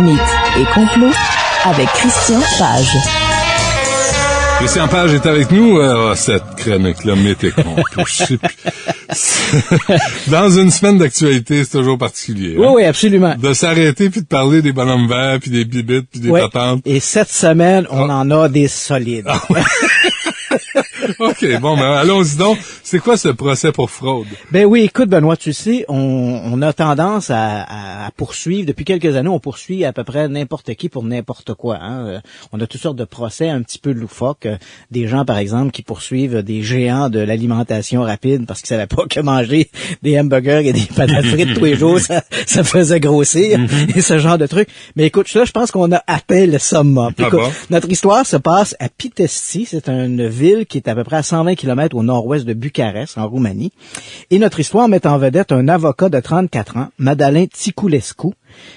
Mythes et complots avec Christian Page. Christian Page est avec nous. Cette chronique-là, Mythes et complots. Je sais plus. Dans une semaine d'actualité, c'est toujours particulier. Oui, oui, absolument. De s'arrêter puis de parler des bonhommes verts puis des bibites puis des patentes. Et cette semaine, on en a des solides. Ah, ouais. OK, bon, ben allons-y donc. C'est quoi ce procès pour fraude? Ben oui, écoute, Benoît, tu sais, on a tendance à poursuivre, depuis quelques années, on poursuit à peu près n'importe qui pour n'importe quoi. Hein. On a toutes sortes de procès un petit peu loufoques. Des gens, par exemple, qui poursuivent des géants de l'alimentation rapide parce qu'ils savaient pas que manger des hamburgers et des patates frites tous les jours, ça faisait grossir, et ce genre de trucs. Mais écoute, là, je pense qu'on a atteint le summum. Écoute, bon? Notre histoire se passe à Pitești, c'est une ville qui est à peu près à 120 km au nord-ouest de Bucarest, en Roumanie. Et notre histoire met en vedette un avocat de 34 ans, Madalin Țiculescu,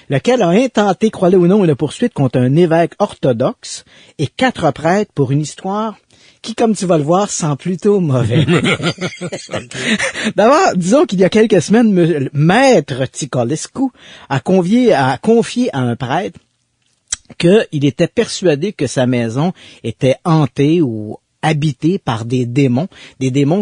lequel a intenté, croyez-le ou non, une poursuite contre un évêque orthodoxe et 4 prêtres pour une histoire qui, comme tu vas le voir, sent plutôt mauvais. D'abord, disons qu'il y a quelques semaines, Maître Țiculescu a confié à un prêtre qu'il était persuadé que sa maison était hantée ou habité par des démons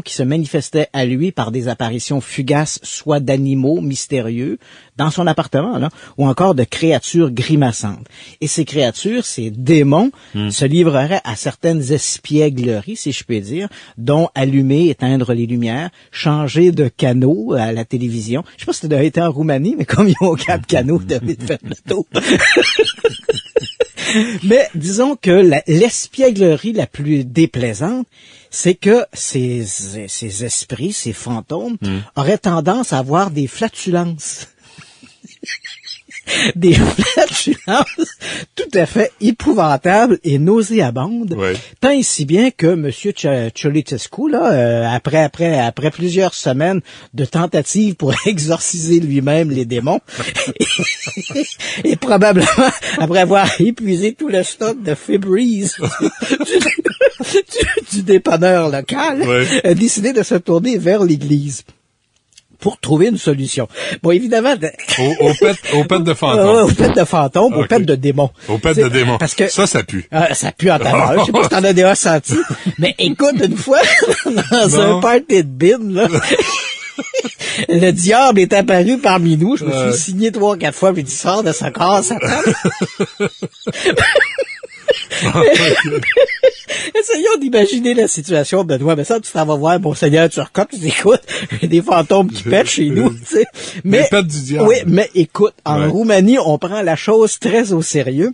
qui se manifestaient à lui par des apparitions fugaces, soit d'animaux mystérieux dans son appartement, là, ou encore de créatures grimaçantes. Et ces créatures, ces démons, se livreraient à certaines espiègleries, si je peux dire, dont allumer, éteindre les lumières, changer de canaux à la télévision. Je sais pas si tu as été en Roumanie, mais comme ils ont 4 canaux, tu as vite fait le tour. Mais disons que l'espièglerie la plus déplaisante, c'est que ces esprits, ces fantômes, auraient tendance à avoir des flatulences. Des flatulences tout à fait épouvantables et nauséabondes, tant et si bien que M. Țiculescu, là, après plusieurs semaines de tentatives pour exorciser lui-même les démons, et probablement après avoir épuisé tout le stock de Febreze du dépanneur local, a décidé de se tourner vers l'église pour trouver une solution. Bon, évidemment... Aux pètes de fantômes. Aux pètes de fantômes, aux pètes de démons. Aux pètes de démons. Parce que ça pue. Ça pue en tabac. Je sais pas si t'en as déjà senti. Mais écoute, une fois, dans un party de bin, là... Le diable est apparu parmi nous. Je me suis signé 3 ou 4 fois, puis il sort de ce corps, Satan. Essayons d'imaginer la situation, Benoît. Mais ça, tu t'en vas voir Monseigneur Turcotte, tu dis, écoute, il y a des fantômes qui pètent chez nous, tu sais. Mais pètent du diable. Oui, mais écoute, en Roumanie, on prend la chose très au sérieux.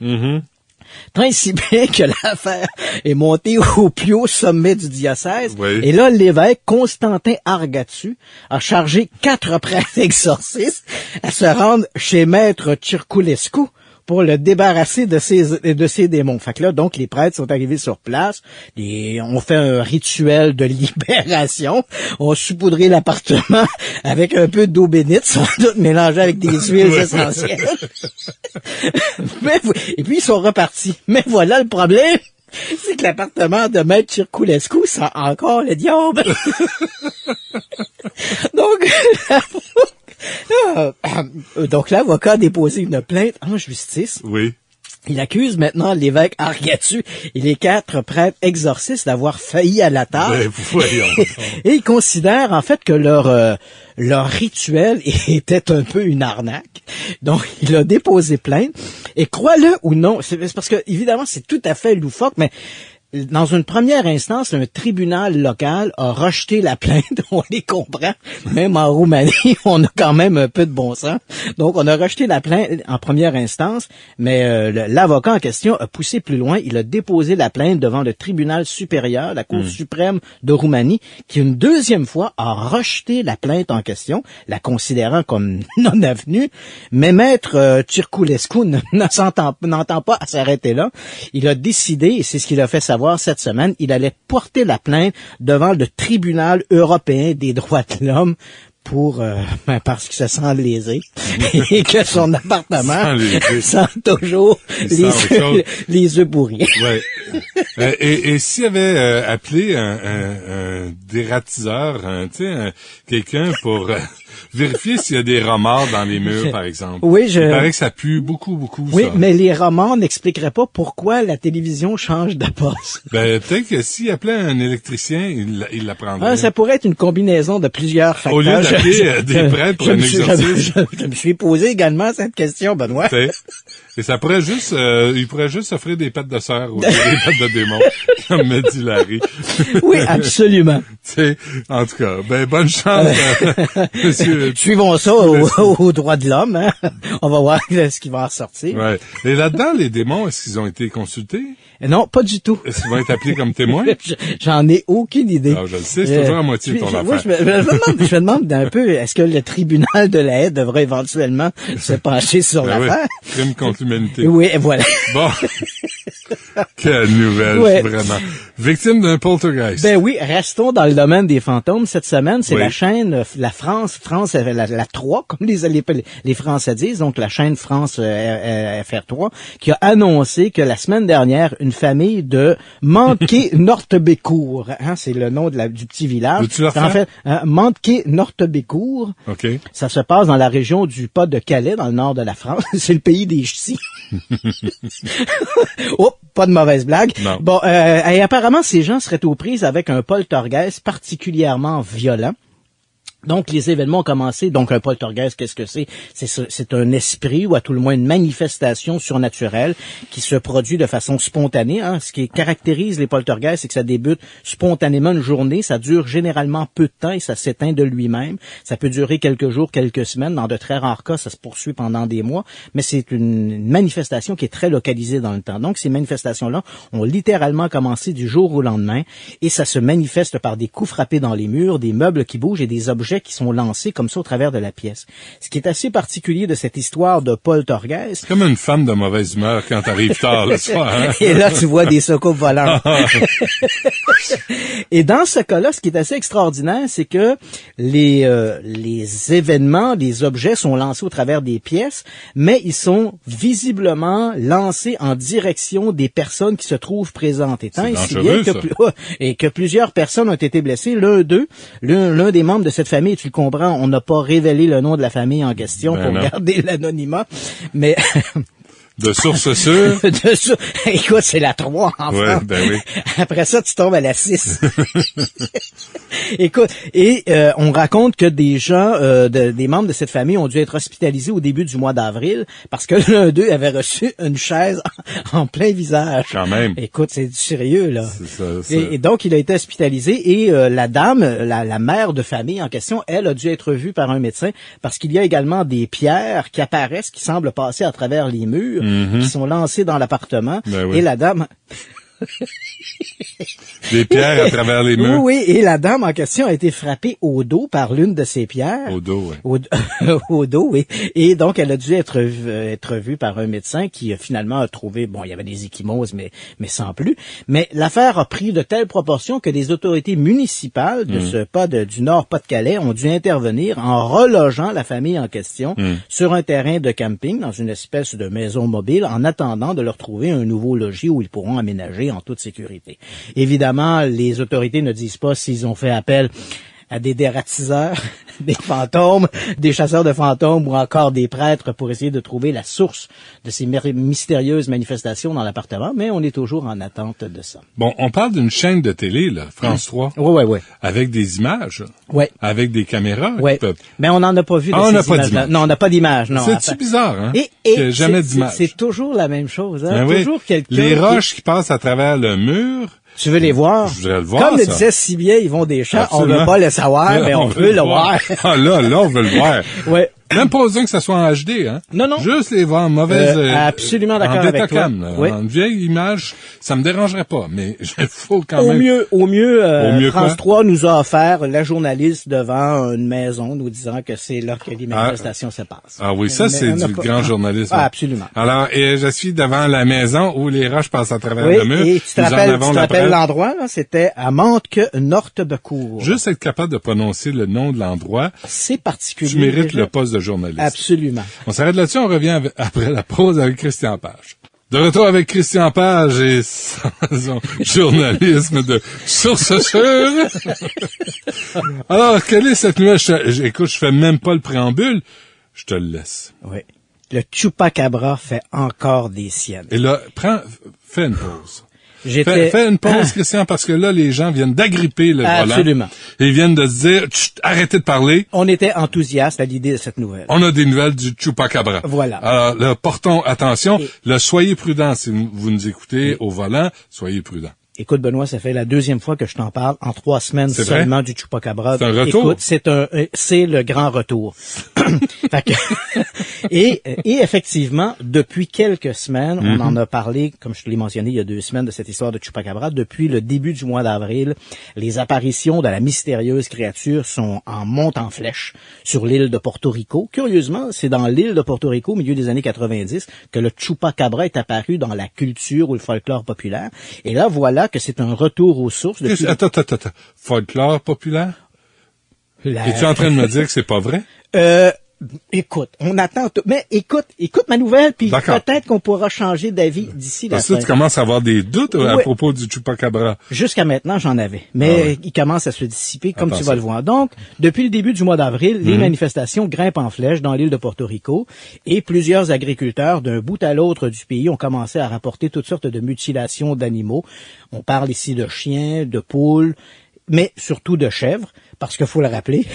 Tant si bien que l'affaire est montée au plus haut sommet du diocèse. Et là, l'évêque Constantin Argatu a chargé 4 prêtres exorcistes à se rendre chez Maître Țiculescu pour le débarrasser de ces démons. Fait que là, donc, les prêtres sont arrivés sur place, on fait un rituel de libération, on saupoudré l'appartement avec un peu d'eau bénite, sans doute mélangée avec des huiles essentielles. Et puis, ils sont repartis. Mais voilà le problème, c'est que l'appartement de Maître Țiculescu sent encore le diable. Donc l'avocat a déposé une plainte en justice. Oui. Il accuse maintenant l'évêque Argatu et les 4 prêtres exorcistes d'avoir failli à la tâche. Et il considère en fait que leur rituel était un peu une arnaque. Donc il a déposé plainte. Et crois-le ou non, c'est parce que évidemment c'est tout à fait loufoque, mais dans une première instance, un tribunal local a rejeté la plainte, on les comprend. Même en Roumanie, on a quand même un peu de bon sens. Donc, on a rejeté la plainte en première instance, mais l'avocat en question a poussé plus loin. Il a déposé la plainte devant le tribunal supérieur, la Cour suprême de Roumanie, qui une deuxième fois a rejeté la plainte en question, la considérant comme non avenue. Mais Maître Țiculescu n'entend pas à s'arrêter là. Il a décidé, et c'est ce qu'il a fait savoir cette semaine, il allait porter la plainte devant le tribunal européen des droits de l'homme parce qu'il se sent lésé et que son appartement sent toujours les œufs pourris. Et s'il avait appelé un dératiseur, quelqu'un pour Vérifiez s'il y a des rats morts dans les murs, par exemple. Oui, Il paraît que ça pue beaucoup, oui, ça. mais les rats morts n'expliqueraient pas pourquoi la télévision change de poste. Peut-être que s'il appelait un électricien, il l'apprendrait. Ça pourrait être une combinaison de plusieurs facteurs. Au lieu d'appeler des prêtres pour un exorcisme. Je me suis posé également cette question, Benoît. Et ça pourrait juste, il pourrait juste offrir des pattes de sœur ou des pattes de démon, comme me dit Larry. Oui, absolument. En tout cas, bonne chance, monsieur. Suivons ça aux droits de l'homme, hein. On va voir ce qui va en ressortir. Ouais. Et là-dedans, les démons, est-ce qu'ils ont été consultés? Non, pas du tout. Est-ce qu'ils vont être appelés comme témoins? J'en ai aucune idée. Je le sais, c'est toujours à moitié ton affaire. Oui, je me demande un peu, est-ce que le tribunal de la haie devrait éventuellement se pencher sur l'affaire? Oui. Crime contre l'humanité. Oui, voilà. Bon. Quelle nouvelle, vraiment. Victime d'un poltergeist. Oui, restons dans le domaine des fantômes. Cette semaine, c'est la chaîne, la France, la 3, comme les Français disent, donc la chaîne France FR3, qui a annoncé que la semaine dernière, une famille de Manqué-Nortebécourt, hein, c'est le nom du petit village. Veux-tu le refaire? En fait, Manqué-Nortebécourt. OK. Ça se passe dans la région du Pas de Calais, dans le nord de la France. C'est le pays des ch'tis. Oh, pas de mauvaise blague. Non. Bon, et apparemment, ces gens seraient aux prises avec un poltergeist particulièrement violent. Donc, les événements ont commencé. Donc, un poltergeist, qu'est-ce que c'est? C'est un esprit, ou à tout le moins une manifestation surnaturelle qui se produit de façon spontanée. Hein. Ce qui caractérise les poltergeists, c'est que ça débute spontanément une journée. Ça dure généralement peu de temps et ça s'éteint de lui-même. Ça peut durer quelques jours, quelques semaines. Dans de très rares cas, ça se poursuit pendant des mois. Mais c'est une manifestation qui est très localisée dans le temps. Donc, ces manifestations-là ont littéralement commencé du jour au lendemain et ça se manifeste par des coups frappés dans les murs, des meubles qui bougent et des objets qui sont lancés comme ça au travers de la pièce. Ce qui est assez particulier de cette histoire de poltergeist. C'est comme une femme de mauvaise humeur quand t'arrives tard le soir. Hein? Et là, tu vois des secours volants. Et dans ce cas-là, ce qui est assez extraordinaire, c'est que les événements, les objets sont lancés au travers des pièces, mais ils sont visiblement lancés en direction des personnes qui se trouvent présentes. Et tant et si bien que plusieurs personnes ont été blessées. L'un des membres de cette famille, tu le comprends, on n'a pas révélé le nom de la famille en question pour garder l'anonymat, mais... De source sûre? Écoute, c'est la 3, enfin. Oui. Après ça, tu tombes à la 6. Écoute, on raconte que des gens, des membres de cette famille ont dû être hospitalisés au début du mois d'avril parce que l'un d'eux avait reçu une chaise en plein visage. Quand même. Écoute, c'est du sérieux, là. C'est ça. Et donc, il a été hospitalisé et la dame, la mère de famille en question, elle a dû être vue par un médecin parce qu'il y a également des pierres qui apparaissent, qui semblent passer à travers les murs. Qui sont lancés dans l'appartement. Et la dame... Des pierres à travers les murs. Oui, et la dame en question a été frappée au dos par l'une de ces pierres. Au dos, oui. Au dos, oui. Et donc, elle a dû être vue par un médecin qui finalement a trouvé, bon, il y avait des ecchymoses, mais sans plus. Mais l'affaire a pris de telles proportions que des autorités municipales de ce du Nord Pas-de-Calais ont dû intervenir en relogeant la famille en question sur un terrain de camping, dans une espèce de maison mobile, en attendant de leur trouver un nouveau logis où ils pourront aménager en toute sécurité. Évidemment, les autorités ne disent pas s'ils ont fait appel à des dératiseurs, des fantômes, des chasseurs de fantômes ou encore des prêtres pour essayer de trouver la source de ces mystérieuses manifestations dans l'appartement, mais on est toujours en attente de ça. Bon, on parle d'une chaîne de télé, là, France 3. Oui. Avec des images. Oui. Avec des caméras. Oui. Mais on n'en a pas vu de on n'a ces pas images. d'image. Non, on n'a pas d'image. Non. C'est bizarre, hein? Et jamais d'image. C'est toujours la même chose, hein? Toujours quelqu'un. Les roches qui passent à travers le mur. Tu veux les voir? Je voudrais le voir. Comme le disait si bien Yvon Deschamps, Absolument. on veut pas le savoir, mais on veut le voir. Ah là, on veut le voir. Ouais. Même pas besoin que ça soit en HD, hein. Non. Juste les voir en mauvaise... absolument d'accord avec toi. En vieille image, ça me dérangerait pas, mais il faut quand même... Au mieux, France quoi? 3 nous a offert la journaliste devant une maison, nous disant que c'est là que les manifestations se passent. Ah oui, ça, c'est du grand journalisme. Ah, absolument. Alors, je suis devant la maison où les roches passent à travers le mur. Et tu te rappelles l'endroit, là? C'était à Manqué-Nortebécourt. Juste être capable de prononcer le nom de l'endroit. C'est particulier. Tu mérites le poste de journaliste. Absolument. On s'arrête là-dessus, on revient après la pause avec Christian Page. De retour avec Christian Page et son journalisme de source sûre. Alors, quelle est cette nouvelle? Écoute, je fais même pas le préambule. Je te le laisse. Oui. Le Chupacabra fait encore des siennes. Et là, fais une pause. Fais une pause, Christian, parce que là, les gens viennent d'agripper le volant. Absolument. Ils viennent de se dire, arrêtez de parler. On était enthousiastes à l'idée de cette nouvelle. On a des nouvelles du Chupacabra. Voilà. Alors, là, portons attention. Soyez prudents si vous nous écoutez au volant. Soyez prudents. Écoute, Benoît, ça fait la deuxième fois que je t'en parle en 3 semaines seulement du Chupacabra. C'est un retour. Écoute, c'est le grand retour. Fait que, et effectivement, depuis quelques semaines, on en a parlé, comme je te l'ai mentionné il y a 2 semaines, de cette histoire de Chupacabra. Depuis le début du mois d'avril, les apparitions de la mystérieuse créature sont en monte en flèche sur l'île de Porto Rico. Curieusement, c'est dans l'île de Porto Rico, au milieu des années 90, que le Chupacabra est apparu dans la culture ou le folklore populaire. Et là, voilà que c'est un retour aux sources. Attends. Folklore populaire? Es-tu en train de me dire que c'est pas vrai? Écoute, on attend tout. Mais écoute ma nouvelle, puis peut-être qu'on pourra changer d'avis d'ici la fin. Tu commences à avoir des doutes à propos du Chupacabra. Jusqu'à maintenant, j'en avais. Mais il commence à se dissiper, comme tu vas le voir. Donc, depuis le début du mois d'avril, les manifestations grimpent en flèche dans l'île de Porto Rico et plusieurs agriculteurs d'un bout à l'autre du pays ont commencé à rapporter toutes sortes de mutilations d'animaux. On parle ici de chiens, de poules, mais surtout de chèvres, parce qu'il faut le rappeler...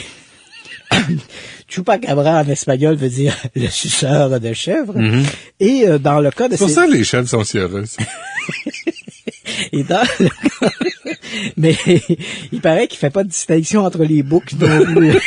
Chupacabra en espagnol veut dire le suceur de chèvre. Et dans le cas de... C'est pour ça que les chèvres sont si heureuses. Et dans le cas... Mais il paraît qu'il fait pas de distinction entre les boucs non plus.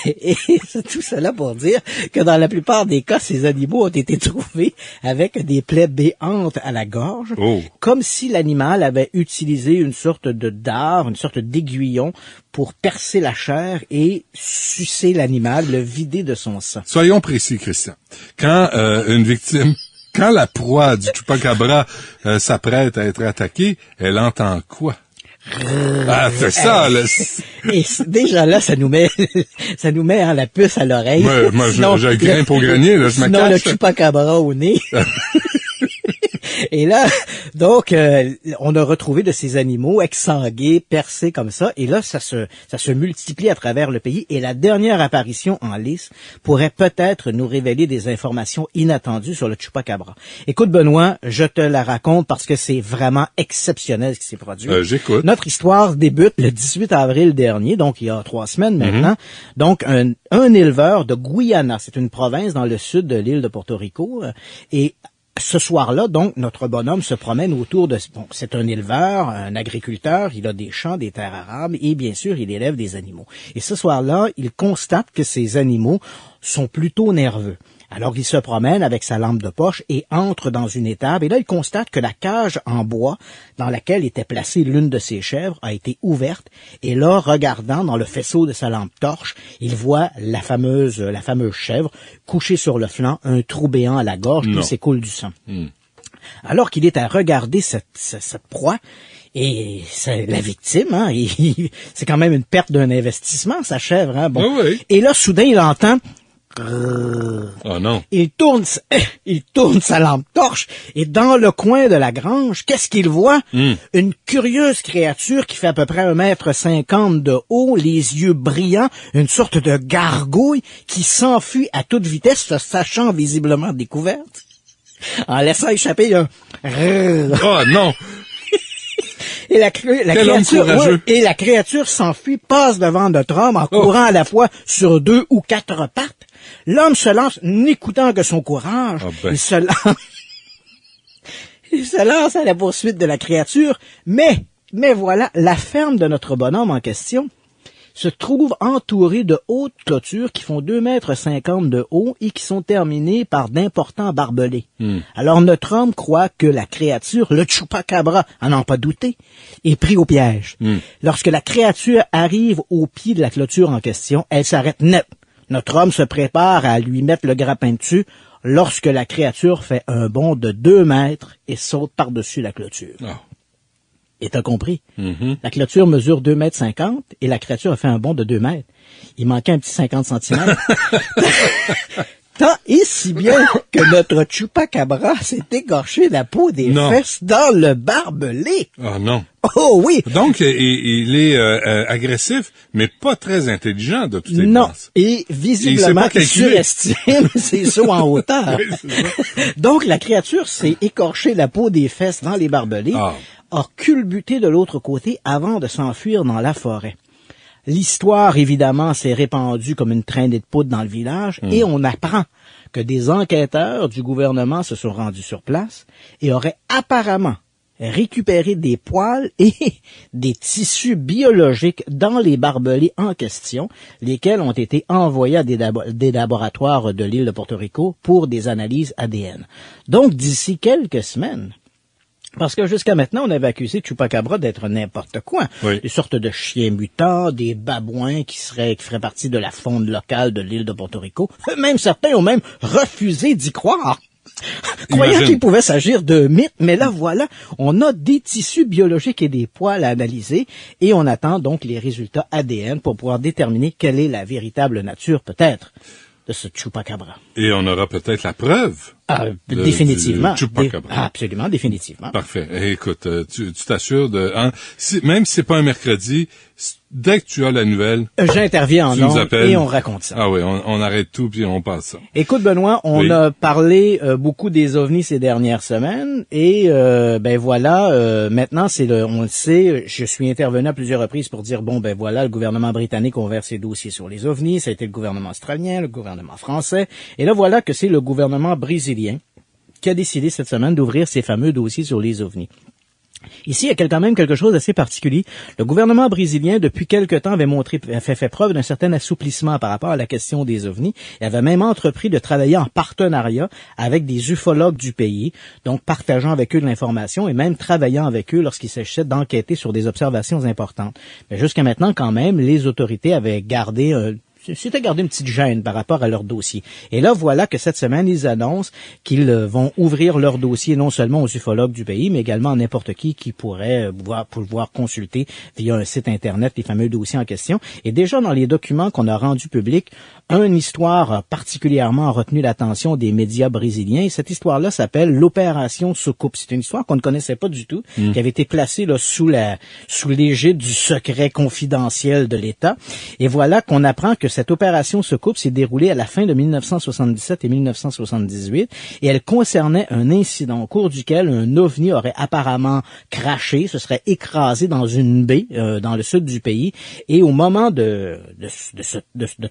Et c'est tout cela pour dire que dans la plupart des cas, ces animaux ont été trouvés avec des plaies béantes à la gorge, comme si l'animal avait utilisé une sorte de dard, une sorte d'aiguillon pour percer la chair et sucer l'animal, le vider de son sang. Soyons précis, Christian. Quand quand la proie du Chupacabra s'apprête à être attaquée, elle entend quoi? C'est ça, là. Et déjà là, ça nous met la puce à l'oreille. Moi, je grimpe au grenier, là, je me cache. Sinon, le Chupacabra au nez. Et là, donc, on a retrouvé de ces animaux exsangués, percés comme ça, et là, ça se multiplie à travers le pays, et la dernière apparition en lice pourrait peut-être nous révéler des informations inattendues sur le Chupacabra. Écoute, Benoît, je te la raconte parce que c'est vraiment exceptionnel ce qui s'est produit. J'écoute. Notre histoire débute le 18 avril dernier, donc il y a 3 semaines maintenant. Donc, un éleveur de Guyana, c'est une province dans le sud de l'île de Porto Rico, et ce soir-là, donc, notre bonhomme se promène autour de... Bon, c'est un éleveur, un agriculteur, il a des champs, des terres arables, et bien sûr, il élève des animaux. Et ce soir-là, il constate que ces animaux sont plutôt nerveux. Alors, il se promène avec sa lampe de poche et entre dans une étable. Et là, il constate que la cage en bois dans laquelle était placée l'une de ses chèvres a été ouverte. Et là, regardant dans le faisceau de sa lampe torche, il voit la fameuse chèvre couchée sur le flanc, un trou béant à la gorge, qui s'écoule du sang. Alors qu'il est à regarder cette proie, et c'est la victime, hein, c'est quand même une perte d'un investissement, sa chèvre, hein, bon. Et là, soudain, il entend... Oh non. Il tourne sa lampe torche et dans le coin de la grange, qu'est-ce qu'il voit? Une curieuse créature qui fait à peu près 1,50 m de haut, les yeux brillants, une sorte de gargouille qui s'enfuit à toute vitesse, se sachant visiblement découverte, en laissant échapper un... Oh non! Et la créature s'enfuit, passe devant notre homme en courant à la fois sur 2 ou 4 pattes. L'homme se lance, n'écoutant que son courage. Il se lance à la poursuite de la créature, mais voilà, la ferme de notre bonhomme en question se trouve entourée de hautes clôtures qui font 2,50 m de haut et qui sont terminées par d'importants barbelés. Alors notre homme croit que la créature, le Chupacabra, à n'en pas douter, est pris au piège. Lorsque la créature arrive au pied de la clôture en question, elle s'arrête net. Notre homme se prépare à lui mettre le grappin dessus lorsque la créature fait un bond de 2 mètres et saute par-dessus la clôture. Et t'as compris? La clôture mesure 2,50 m et la créature a fait un bond de 2 mètres. Il manquait un petit 50 cm. Tant et si bien que notre chupacabra s'est écorché la peau des fesses dans le barbelé. Ah non. Oh oui. Donc, il est agressif, mais pas très intelligent de toutes les Non, façons. et visiblement, il surestime ses sauts en hauteur. Oui, donc, la créature s'est écorché la peau des fesses dans les barbelés, a culbuté de l'autre côté avant de s'enfuir dans la forêt. L'histoire, évidemment, s'est répandue comme une traînée de poudre dans le village et on apprend que des enquêteurs du gouvernement se sont rendus sur place et auraient apparemment récupéré des poils et des tissus biologiques dans les barbelés en question, lesquels ont été envoyés à des laboratoires de l'île de Porto Rico pour des analyses ADN. Donc, d'ici quelques semaines, parce que jusqu'à maintenant, on avait accusé Chupacabra d'être n'importe quoi. Oui. Des sortes de chiens mutants, des babouins qui feraient partie de la faune locale de l'île de Porto Rico. Même certains ont même refusé d'y croire. Croyant qu'il pouvait s'agir de mythes, mais là voilà, on a des tissus biologiques et des poils à analyser et on attend donc les résultats ADN pour pouvoir déterminer quelle est la véritable nature peut-être de ce Chupacabra. Et on aura peut-être la preuve. Définitivement. Chupacabra. Absolument, définitivement. Parfait. Et écoute, tu t'assures de... même si c'est pas un mercredi, dès que tu as la nouvelle... J'interviens en ondes et on raconte ça. Ah oui, on arrête tout puis on passe ça. Écoute, Benoît, on a parlé beaucoup des ovnis ces dernières semaines et voilà, maintenant on le sait, je suis intervenu à plusieurs reprises pour dire le gouvernement britannique a ouvert ses dossiers sur les ovnis, ça a été le gouvernement australien, le gouvernement français, et là voilà que c'est le gouvernement brésilien qui a décidé cette semaine d'ouvrir ses fameux dossiers sur les ovnis. Ici, il y a quand même quelque chose d'assez particulier. Le gouvernement brésilien, depuis quelque temps, avait fait preuve d'un certain assouplissement par rapport à la question des ovnis. Il avait même entrepris de travailler en partenariat avec des ufologues du pays, donc partageant avec eux de l'information et même travaillant avec eux lorsqu'il s'agissait d'enquêter sur des observations importantes. Mais jusqu'à maintenant, quand même, les autorités avaient gardé c'était garder une petite gêne par rapport à leur dossier. Et là, voilà que cette semaine, ils annoncent qu'ils vont ouvrir leur dossier non seulement aux ufologues du pays, mais également à n'importe qui pourrait pouvoir consulter via un site Internet les fameux dossiers en question. Et déjà, dans les documents qu'on a rendus publics, une histoire a particulièrement retenu l'attention des médias brésiliens. Et cette histoire-là s'appelle l'opération Soucoupe. C'est une histoire qu'on ne connaissait pas du tout, qui avait été placée là, sous l'égide du secret confidentiel de l'État. Et voilà qu'on apprend que cette opération Soucoupe s'est déroulée à la fin de 1977 et 1978 et elle concernait un incident au cours duquel un ovni aurait apparemment craché, se serait écrasé dans une baie dans le sud du pays et au moment de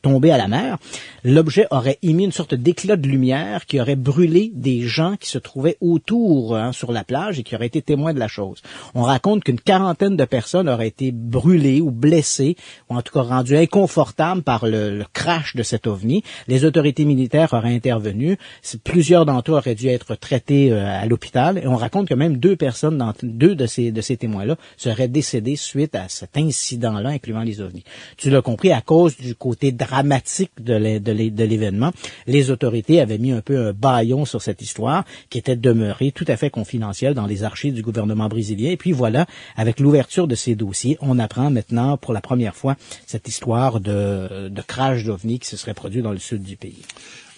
tomber à la mer, l'objet aurait émis une sorte d'éclat de lumière qui aurait brûlé des gens qui se trouvaient autour sur la plage et qui auraient été témoins de la chose. On raconte qu'une quarantaine de personnes auraient été brûlées ou blessées ou en tout cas rendues inconfortables par le crash de cet ovni. Les autorités militaires auraient intervenu. Plusieurs d'entre eux auraient dû être traités à l'hôpital. Et on raconte que même deux de ces témoins-là seraient décédés suite à cet incident-là, incluant les ovnis. Tu l'as compris, à cause du côté dramatique de l'événement, les autorités avaient mis un peu un bâillon sur cette histoire qui était demeurée tout à fait confidentielle dans les archives du gouvernement brésilien. Et puis voilà, avec l'ouverture de ces dossiers, on apprend maintenant pour la première fois cette histoire de crash d'ovni qui se serait produit dans le sud du pays.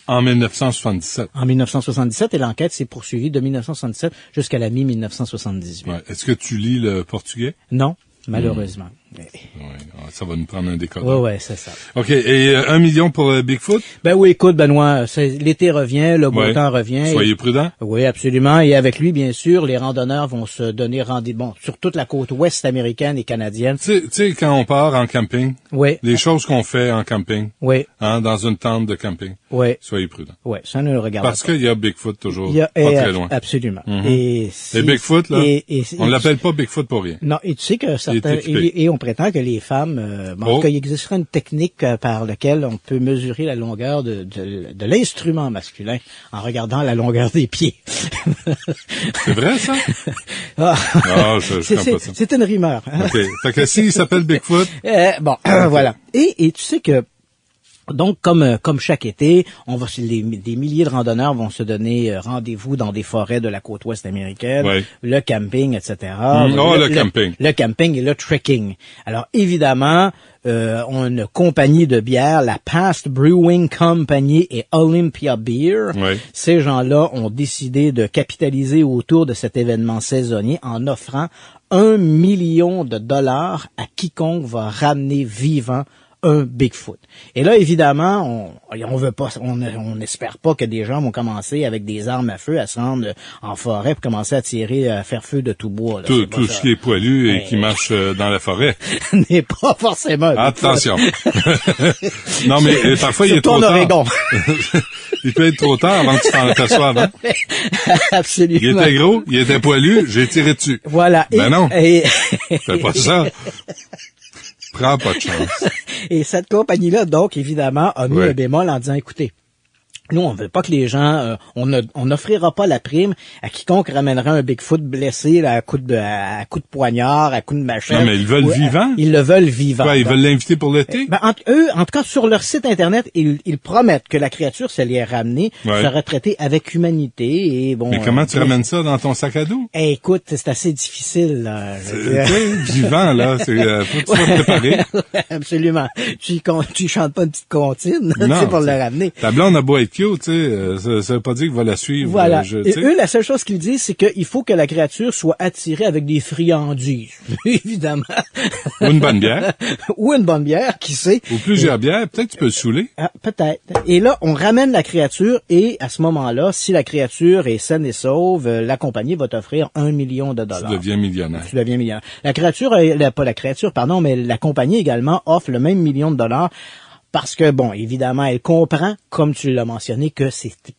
En 1977. En 1977, et l'enquête s'est poursuivie de 1977 jusqu'à la mi-1978. Ouais. Est-ce que tu lis le portugais? Non, malheureusement. Oui, ça va nous prendre un décodeur. Ouais, c'est ça. OK, et 1 million pour Bigfoot? Ben oui, écoute, Benoît, l'été revient, le beau temps revient. Soyez prudents. Oui, absolument. Et avec lui, bien sûr, les randonneurs vont se donner rendez-vous sur toute la côte ouest américaine et canadienne. Tu sais, quand on part en camping, les choses qu'on fait en camping, dans une tente de camping, soyez prudents. Oui, ça ne le regarde pas. Parce qu'il y a Bigfoot toujours, pas très loin. Absolument. Et Bigfoot, là, on l'appelle pas Bigfoot pour rien. Non, et tu sais que certains, et on prétend que les femmes, qu'il existerait une technique par laquelle on peut mesurer la longueur de l'instrument masculin en regardant la longueur des pieds. C'est vrai, ça? Je comprends pas ça. C'est une rumeur. OK. Fait que s'il s'appelle Bigfoot. Voilà. Et tu sais que Donc, comme chaque été, des milliers de randonneurs vont se donner rendez-vous dans des forêts de la côte ouest américaine, le camping, etc. Le camping. Le camping et le trekking. Alors, évidemment, une compagnie de bière, la Past Brewing Company et Olympia Beer, ces gens-là ont décidé de capitaliser autour de cet événement saisonnier en offrant $1 million à quiconque va ramener vivant un Bigfoot. Et là, évidemment, on n'espère pas que des gens vont commencer avec des armes à feu à se rendre en forêt pour commencer à tirer, à faire feu de tout bois. Là. Tout ce qui est poilu et qui marche dans la forêt. N'est pas forcément. Attention. Non, mais parfois, il est trop tard. Il peut être trop tard avant que tu t'en aperçoives. Hein? Absolument. Il était gros, il était poilu, j'ai tiré dessus. Voilà. Ben non. Fais pas ça. Prends pas de chance. Et cette compagnie-là, donc, évidemment, a mis un bémol en disant, écoutez, nous, on veut pas que les gens, on n'offrira pas la prime à quiconque ramènera un Bigfoot blessé là, à coup de poignard, à coup de machette. Non, mais ils veulent vivant. Ils le veulent vivant. Quoi, ils veulent l'inviter pour l'été? En tout cas, sur leur site Internet, ils promettent que la créature, si elle est ramenée, sera traitée avec humanité et bon. Mais comment tu ramènes ça dans ton sac à dos? Écoute, c'est assez difficile, là. Vivant, là. Faut que tu sois préparé. Absolument. Tu chantes pas une petite comptine, pour le ramener. Ta blonde a beau être cute, tu sais, ça veut pas dire qu'il va la suivre. Voilà. Et eux, la seule chose qu'ils disent, c'est qu'il faut que la créature soit attirée avec des friandises. Évidemment. Ou une bonne bière. Ou une bonne bière, qui sait. Ou plusieurs bières. Peut-être que tu peux le saouler. Ah, peut-être. Et là, on ramène la créature et à ce moment-là, si la créature est saine et sauve, la compagnie va t'offrir $1 million. Tu deviens millionnaire. Tu deviens millionnaire. Mais la compagnie également offre le même $1 million. Parce que, bon, évidemment, elle comprend, comme tu l'as mentionné, que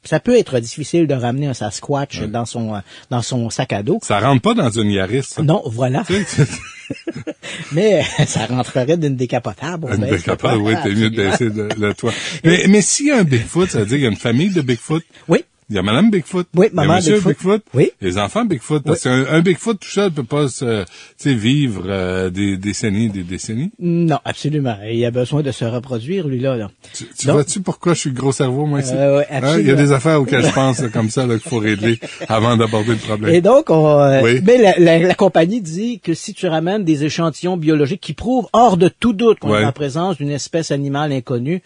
ça peut être difficile de ramener un Sasquatch dans son sac à dos. Ça rentre pas dans une Yaris, ça. Non, voilà. Mais ça rentrerait d'une décapotable. Une décapotable, oui, t'es mieux de baisser le toit. Mais s'il y a un Bigfoot, ça veut dire qu'il y a une famille de Bigfoot. Oui. Il y a Madame Bigfoot. Oui, Maman Monsieur Bigfoot. Oui. Les enfants Bigfoot. Parce qu'un Bigfoot tout seul peut pas vivre des décennies. Non, absolument. Il a besoin de se reproduire, lui-là. Tu vois-tu pourquoi je suis gros cerveau, moi, ici? Oui, absolument. Il y a des affaires auxquelles je pense, comme ça, qu'il faut régler avant d'aborder le problème. Et donc, mais la compagnie dit que si tu ramènes des échantillons biologiques qui prouvent hors de tout doute qu'on est en présence d'une espèce animale inconnue,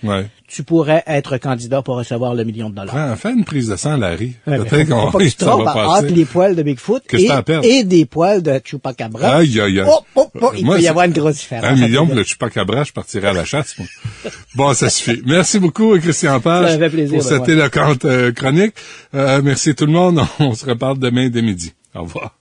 tu pourrais être candidat pour recevoir le $1 million. Fais une prise de sang, Larry. Peut-être qu'on va passer. Entre les poils de Bigfoot et des poils de Chupacabra. Aïe, aïe, aïe. Il peut y avoir une grosse différence. $1 million pour le Chupacabra, je partirais à la chasse, moi. Bon, ça suffit. Merci beaucoup, Christian Page. Ça fait plaisir. Pour cette éloquente chronique. Merci tout le monde. On se reparle demain dès midi. Au revoir.